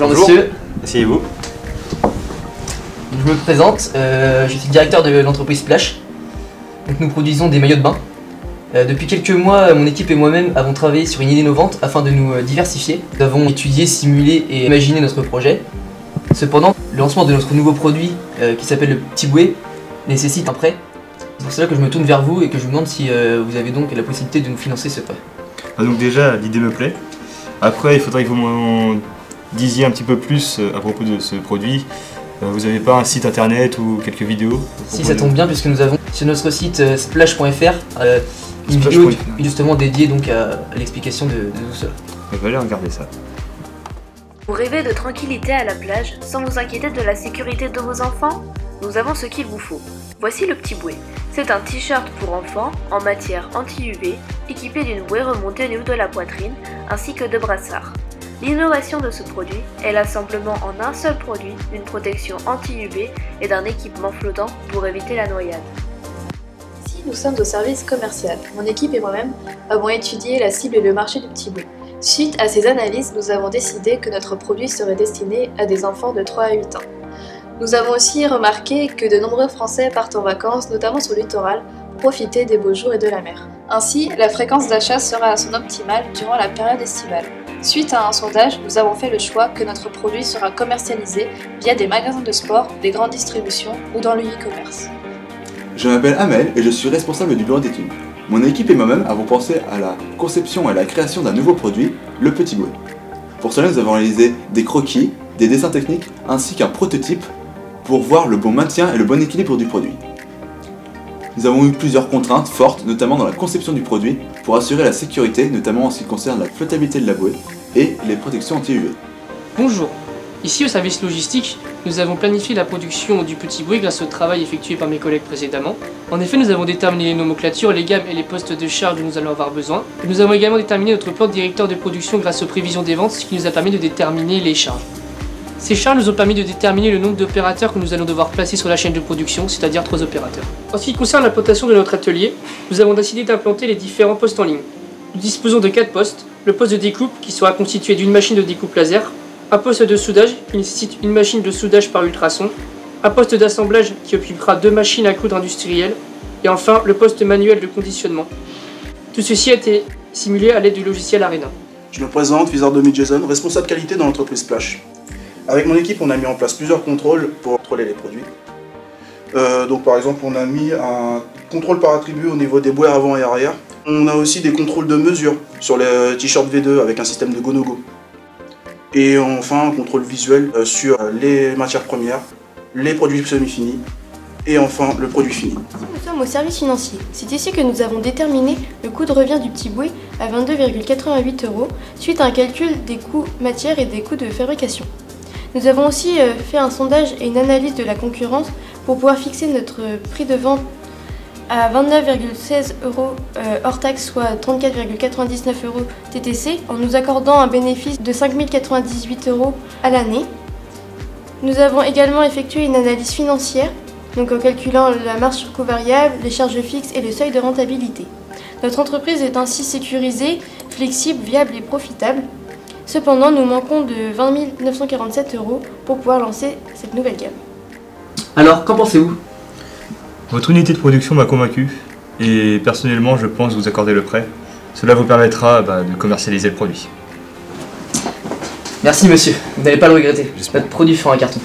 Bonjour monsieur. Asseyez-vous. Je me présente, je suis directeur de l'entreprise Splash. Donc, nous produisons des maillots de bain. Depuis quelques mois, mon équipe et moi-même avons travaillé sur une idée innovante afin de nous diversifier. Nous avons étudié, simulé et imaginé notre projet. Cependant, le lancement de notre nouveau produit qui s'appelle le Petit Bouet nécessite un prêt. C'est pour cela que je me tourne vers vous et que je vous demande si vous avez donc la possibilité de nous financer ce prêt. Donc déjà, l'idée me plaît. Après, il faudrait que vous m'en disiez un petit peu plus à propos de ce produit. Vous n'avez pas un site internet ou quelques vidéos? Si, ça tombe bien puisque nous avons sur notre site splash.fr une vidéo justement dédiée donc à l'explication de tout cela. Je vais aller regarder ça. Vous rêvez de tranquillité à la plage sans vous inquiéter de la sécurité de vos enfants? Nous avons ce qu'il vous faut. Voici le Petit Bouet. C'est un t-shirt pour enfants en matière anti-UV équipé d'une bouée remontée au niveau de la poitrine ainsi que de brassards. L'innovation de ce produit est l'assemblement en un seul produit d'une protection anti-UV et d'un équipement flottant pour éviter la noyade. Ici, nous sommes au service commercial. Mon équipe et moi-même avons étudié la cible et le marché du Petit Bouet. Suite à ces analyses, nous avons décidé que notre produit serait destiné à des enfants de 3 à 8 ans. Nous avons aussi remarqué que de nombreux Français partent en vacances, notamment sur le littoral, pour profiter des beaux jours et de la mer. Ainsi, la fréquence d'achat sera à son optimal durant la période estivale. Suite à un sondage, nous avons fait le choix que notre produit sera commercialisé via des magasins de sport, des grandes distributions ou dans le e-commerce. Je m'appelle Amel et je suis responsable du bureau d'études. Mon équipe et moi-même avons pensé à la conception et à la création d'un nouveau produit, le Petit Bouet. Pour cela, nous avons réalisé des croquis, des dessins techniques ainsi qu'un prototype pour voir le bon maintien et le bon équilibre du produit. Nous avons eu plusieurs contraintes fortes, notamment dans la conception du produit, pour assurer la sécurité, notamment en ce qui concerne la flottabilité de la bouée et les protections anti-UV. Bonjour, ici au service logistique, nous avons planifié la production du Petit Bouet grâce au travail effectué par mes collègues précédemment. En effet, nous avons déterminé les nomenclatures, les gammes et les postes de charge dont nous allons avoir besoin. Nous avons également déterminé notre plan directeur de production grâce aux prévisions des ventes, ce qui nous a permis de déterminer les charges. Ces charges nous ont permis de déterminer le nombre d'opérateurs que nous allons devoir placer sur la chaîne de production, c'est-à-dire 3 opérateurs. En ce qui concerne l'implantation de notre atelier, nous avons décidé d'implanter les différents postes en ligne. Nous disposons de 4 postes, le poste de découpe qui sera constitué d'une machine de découpe laser, un poste de soudage qui nécessite une machine de soudage par ultrason, un poste d'assemblage qui occupera 2 machines à coudre industrielles, et enfin le poste manuel de conditionnement. Tout ceci a été simulé à l'aide du logiciel Arena. Je me présente, Vizardomi Jason, responsable qualité dans l'entreprise Splash. Avec mon équipe, on a mis en place plusieurs contrôles pour contrôler les produits. Donc par exemple, on a mis un contrôle par attribut au niveau des bouées avant et arrière. On a aussi des contrôles de mesure sur les t-shirts V2 avec un système de go-no-go. Et enfin, un contrôle visuel sur les matières premières, les produits semi-finis et enfin le produit fini. Nous sommes au service financier. C'est ici que nous avons déterminé le coût de revient du Petit Bouet à 22,88 € suite à un calcul des coûts matières et des coûts de fabrication. Nous avons aussi fait un sondage et une analyse de la concurrence pour pouvoir fixer notre prix de vente à 29,16 € hors taxe, soit 34,99 € TTC, en nous accordant un bénéfice de 5 098 € à l'année. Nous avons également effectué une analyse financière, donc en calculant la marge sur coût variable, les charges fixes et le seuil de rentabilité. Notre entreprise est ainsi sécurisée, flexible, viable et profitable. Cependant, nous manquons de 20 947 € pour pouvoir lancer cette nouvelle gamme. Alors, qu'en pensez-vous? Votre unité de production m'a convaincu et personnellement je pense vous accorder le prêt. Cela vous permettra de commercialiser le produit. Merci monsieur, vous n'allez pas le regretter. Notre produit fera un carton.